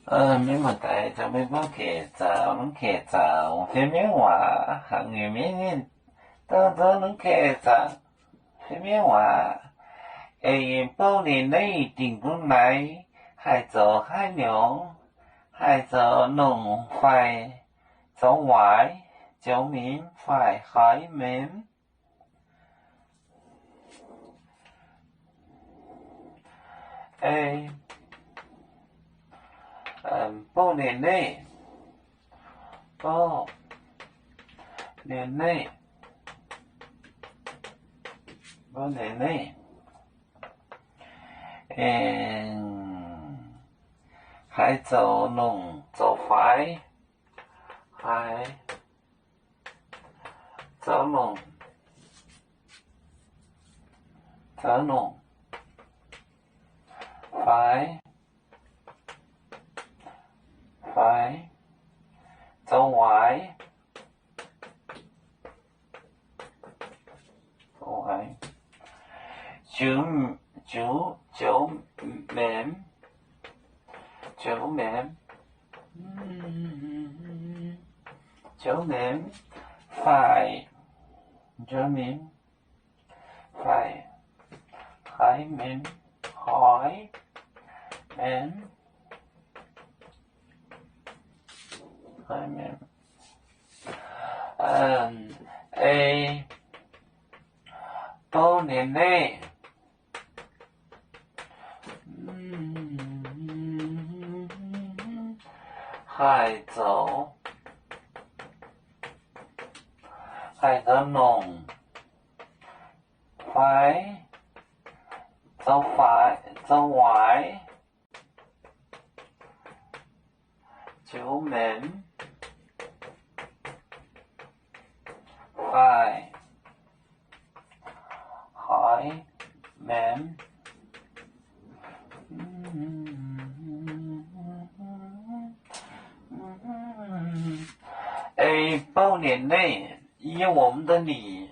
mấy mà tại cho mấy bác kể tạo phía mấy hòa hàng người mấy nên tớ nó kể tạo phía mấy hòa ấy bao年内顶不来还走海牛还走农快走歪救命快海门诶bao年内包年内包年内还走农走快还走农走农快快走歪走歪九免九免九免快九免快海免海免海免A 多年内海走农快走歪九门快海门包年内以我们的你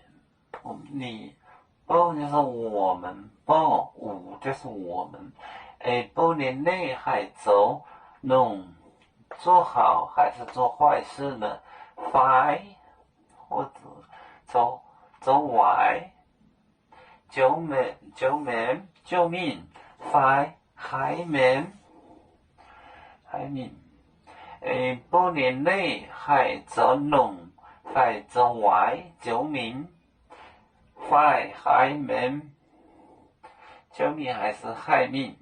包就是我们包五就是我们包年内还走农做好还是做坏事呢快或者走歪救命快海命半年内还走农还走歪救命快海命救命还是害命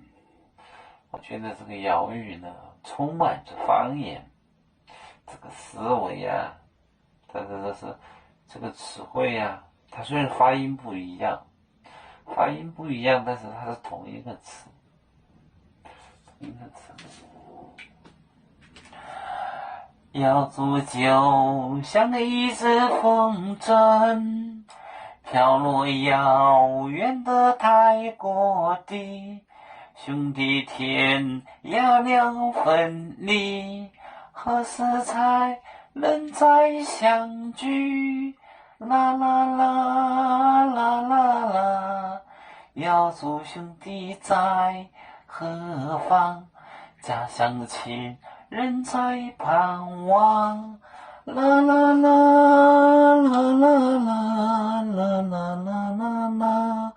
我觉得这个谣语呢充满着方言这个思维啊这个词汇啊它虽然发音不一样但是它是同一个词要煮酒像一只风筝飘落遥远的泰国地兄弟天涯两分离何时才能再相聚啦啦啦啦啦啦要祝兄弟在何方家乡亲人在盼望啦啦啦啦啦啦啦啦啦啦